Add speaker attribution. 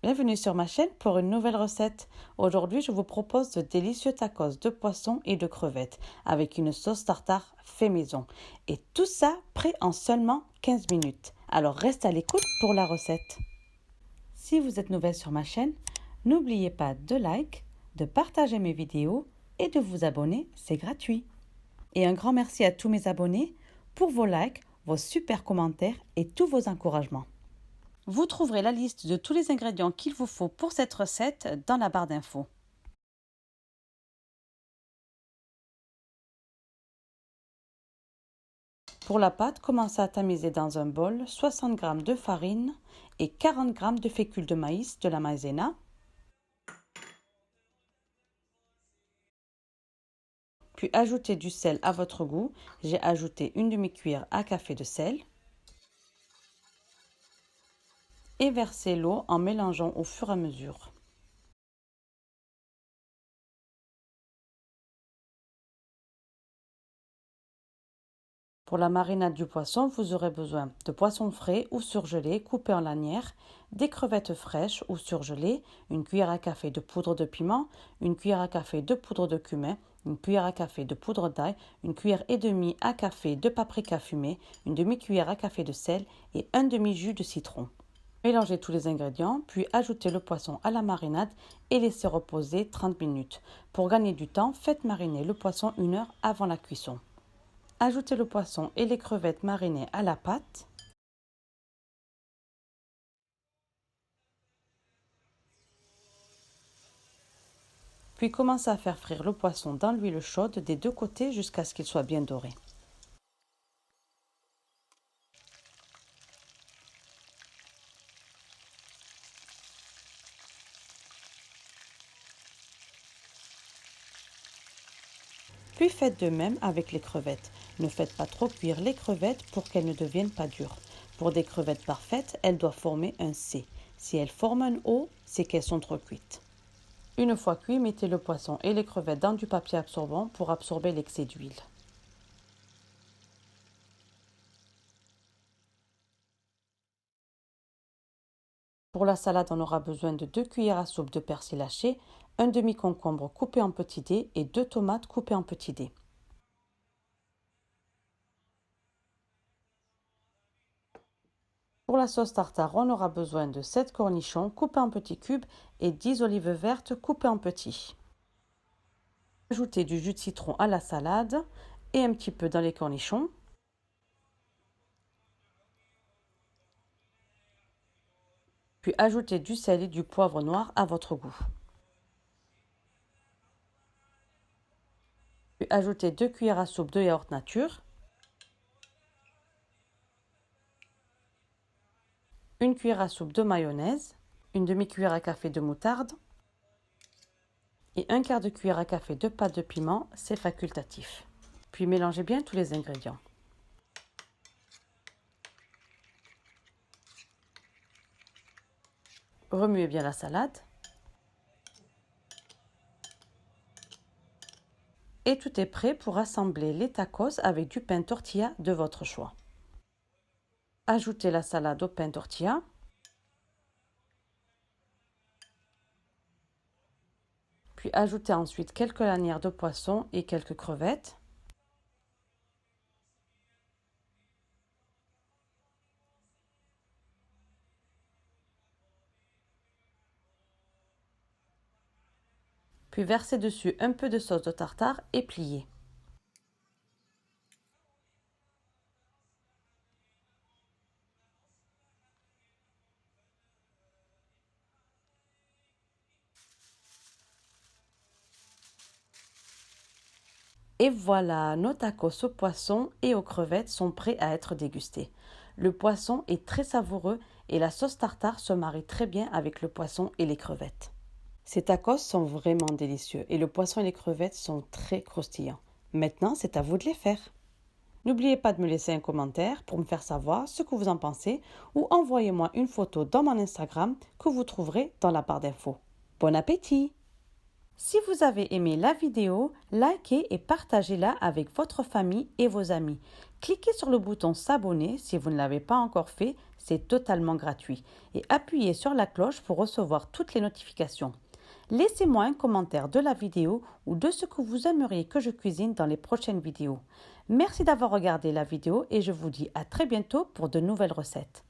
Speaker 1: Bienvenue sur ma chaîne pour une nouvelle recette. Aujourd'hui, je vous propose de délicieux tacos de poisson et de crevettes avec une sauce tartare fait maison. Et tout ça prêt en seulement 15 minutes. Alors reste à l'écoute pour la recette. Si vous êtes nouvelle sur ma chaîne, n'oubliez pas de like, de partager mes vidéos et de vous abonner, c'est gratuit. Et un grand merci à tous mes abonnés pour vos likes, vos super commentaires et tous vos encouragements. Vous trouverez la liste de tous les ingrédients qu'il vous faut pour cette recette dans la barre d'infos. Pour la pâte, commencez à tamiser dans un bol 60 g de farine et 40 g de fécule de maïs de la maïzena. Puis ajoutez du sel à votre goût. J'ai ajouté une demi-cuillère à café de sel. Et versez l'eau en mélangeant au fur et à mesure. Pour la marinade du poisson, vous aurez besoin de poisson frais ou surgelé coupé en lanières, des crevettes fraîches ou surgelées, une cuillère à café de poudre de piment, une cuillère à café de poudre de cumin, une cuillère à café de poudre d'ail, une cuillère et demie à café de paprika fumé, une demi-cuillère à café de sel et un demi-jus de citron. Mélangez tous les ingrédients, puis ajoutez le poisson à la marinade et laissez reposer 30 minutes. Pour gagner du temps, faites mariner le poisson 1 heure avant la cuisson. Ajoutez le poisson et les crevettes marinées à la pâte. Puis commencez à faire frire le poisson dans l'huile chaude des deux côtés jusqu'à ce qu'il soit bien doré. Puis faites de même avec les crevettes. Ne faites pas trop cuire les crevettes pour qu'elles ne deviennent pas dures. Pour des crevettes parfaites, elles doivent former un C. Si elles forment un O, c'est qu'elles sont trop cuites. Une fois cuit, mettez le poisson et les crevettes dans du papier absorbant pour absorber l'excès d'huile. Pour la salade, on aura besoin de 2 cuillères à soupe de persil haché, un demi-concombre coupé en petits dés et 2 tomates coupées en petits dés. Pour la sauce tartare, on aura besoin de 7 cornichons coupés en petits cubes et 10 olives vertes coupées en petits. Ajoutez du jus de citron à la salade et un petit peu dans les cornichons. Puis ajoutez du sel et du poivre noir à votre goût. Puis ajoutez 2 cuillères à soupe de yaourt nature, une cuillère à soupe de mayonnaise, une demi-cuillère à café de moutarde et un quart de cuillère à café de pâte de piment, c'est facultatif. Puis mélangez bien tous les ingrédients. Remuez bien la salade. Et tout est prêt pour assembler les tacos avec du pain tortilla de votre choix. Ajoutez la salade au pain tortilla. Puis ajoutez ensuite quelques lanières de poisson et quelques crevettes. Puis versez dessus un peu de sauce de tartare et pliez. Et voilà, nos tacos au poisson et aux crevettes sont prêts à être dégustés. Le poisson est très savoureux et la sauce tartare se marie très bien avec le poisson et les crevettes. Ces tacos sont vraiment délicieux et le poisson et les crevettes sont très croustillants. Maintenant, c'est à vous de les faire. N'oubliez pas de me laisser un commentaire pour me faire savoir ce que vous en pensez ou envoyez-moi une photo dans mon Instagram que vous trouverez dans la barre d'infos. Bon appétit! Si vous avez aimé la vidéo, likez et partagez-la avec votre famille et vos amis. Cliquez sur le bouton s'abonner si vous ne l'avez pas encore fait, c'est totalement gratuit. Et appuyez sur la cloche pour recevoir toutes les notifications. Laissez-moi un commentaire de la vidéo ou de ce que vous aimeriez que je cuisine dans les prochaines vidéos. Merci d'avoir regardé la vidéo et je vous dis à très bientôt pour de nouvelles recettes.